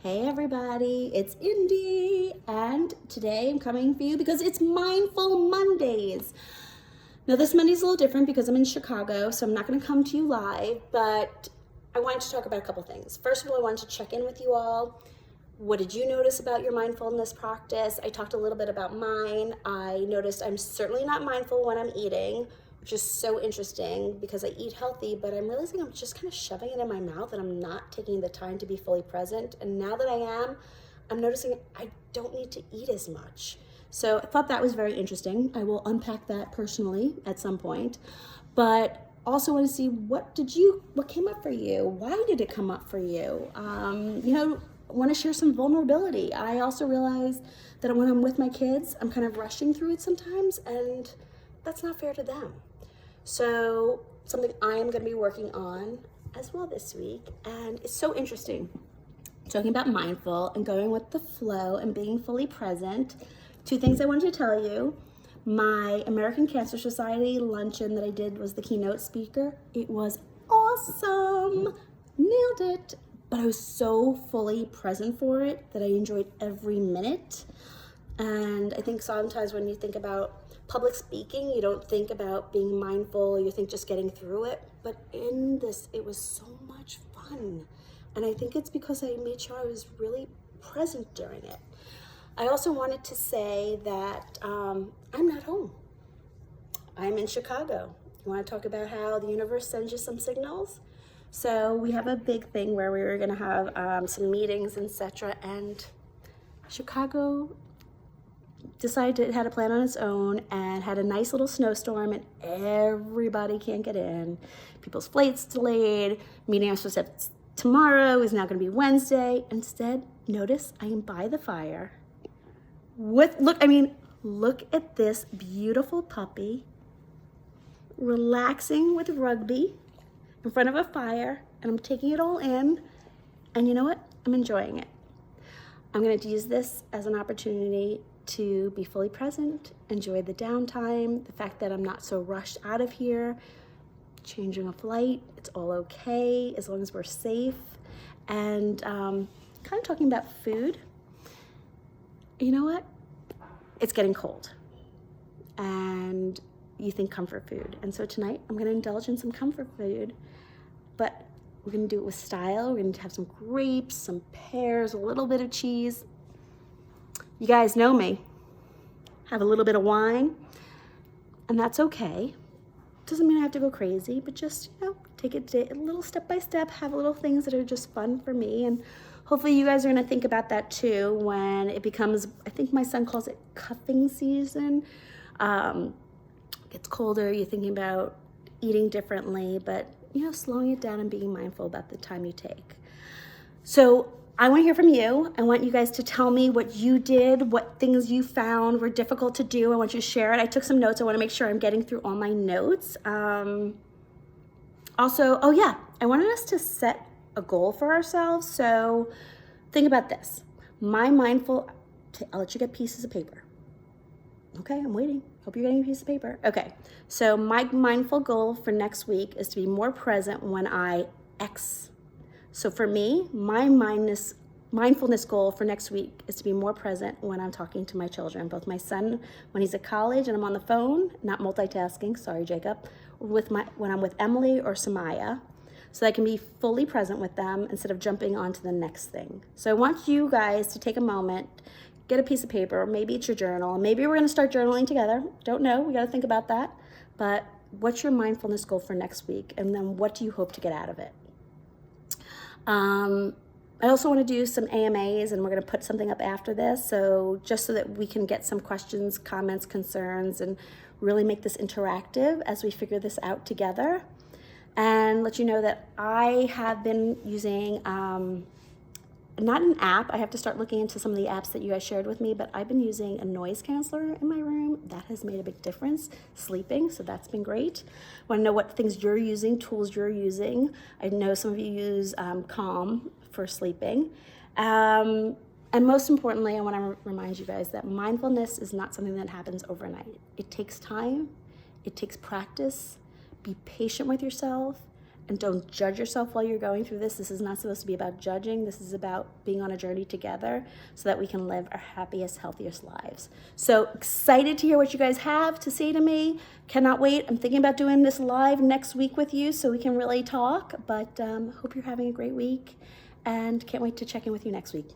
Hey everybody, it's Indy, and today I'm coming for you because it's Mindful Mondays. Now this Monday's a little different because I'm in Chicago, so I'm not going to come to you live, but I wanted to talk about a couple things. First of all, I wanted to check in with you all. What did you notice about your mindfulness practice? I talked a little bit about mine. I noticed I'm certainly not mindful when I'm eating, which is so interesting because I eat healthy, but I'm realizing I'm just kind of shoving it in my mouth and I'm not taking the time to be fully present. And now that I am, I'm noticing I don't need to eat as much. So I thought that was very interesting. I will unpack that personally at some point, but also want to see what came up for you? Why did it come up for you? I want to share some vulnerability. I also realize that when I'm with my kids, I'm kind of rushing through it sometimes, and that's not fair to them. So something I am going to be working on as well this week, and it's so interesting. Talking about mindful and going with the flow and being fully present. Two things I wanted to tell you. My American Cancer Society luncheon that I did was the keynote speaker. It was awesome. Nailed it. But I was so fully present for it that I enjoyed every minute. And I think sometimes when you think about public speaking, you don't think about being mindful, you think just getting through it. But in this, it was so much fun. And I think it's because I made sure I was really present during it. I also wanted to say that I'm not home. I'm in Chicago. You want to talk about how the universe sends you some signals? So we have a big thing where we were going to have some meetings, etc. And Chicago decided it had a plan on its own and had a nice little snowstorm, and everybody can't get in. People's flights delayed. Meeting I'm supposed to have tomorrow is now going to be Wednesday. Instead, notice I am by the fire. Look at this beautiful puppy relaxing with Rugby in front of a fire, and I'm taking it all in, and you know what? I'm enjoying it. I'm going to use this as an opportunity to be fully present, enjoy the downtime, the fact that I'm not so rushed out of here, changing a flight, it's all okay as long as we're safe, and kind of talking about food. You know what? It's getting cold, and you think comfort food. And so tonight I'm gonna indulge in some comfort food, but we're gonna do it with style. We're gonna have some grapes, some pears, a little bit of cheese. You guys know me. Have a little bit of wine, and that's okay. Doesn't mean I have to go crazy, but just, take it a little step by step, have little things that are just fun for me. And hopefully you guys are gonna think about that too when it becomes, I think my son calls it cuffing season. Gets colder, you're thinking about eating differently, but slowing it down and being mindful about the time you take. So I want to hear from you. I want you guys to tell me what you did, what things you found were difficult to do. I want you to share it. I took some notes. I want to make sure I'm getting through all my notes. Also, I wanted us to set a goal for ourselves. So think about this. I'll let you get pieces of paper. Okay, I'm waiting. Hope you're getting a piece of paper. Okay, so my mindful goal for next week is to be more present when I X. So for me, my mindfulness goal for next week is to be more present when I'm talking to my children, both my son when he's at college and I'm on the phone, not multitasking, sorry Jacob, when I'm with Emily or Samaya, so I can be fully present with them instead of jumping on to the next thing. So I want you guys to take a moment, get a piece of paper, maybe it's your journal, maybe we're gonna start journaling together, don't know, we gotta think about that, but what's your mindfulness goal for next week, and then what do you hope to get out of it? I also want to do some AMAs, and we're going to put something up after this, so just so that we can get some questions, comments, concerns, and really make this interactive as we figure this out together. And let you know that I have been using, not an app, I have to start looking into some of the apps that you guys shared with me, but I've been using a noise canceller in my room. That has made a big difference, sleeping, so that's been great. Want to know what things you're using, tools you're using. I know some of you use Calm for sleeping. And most importantly, I want to remind you guys that mindfulness is not something that happens overnight. It takes time, it takes practice. Be patient with yourself, and don't judge yourself while you're going through this. This is not supposed to be about judging. This is about being on a journey together so that we can live our happiest, healthiest lives. So excited to hear what you guys have to say to me. Cannot wait. I'm thinking about doing this live next week with you so we can really talk, but hope you're having a great week and can't wait to check in with you next week.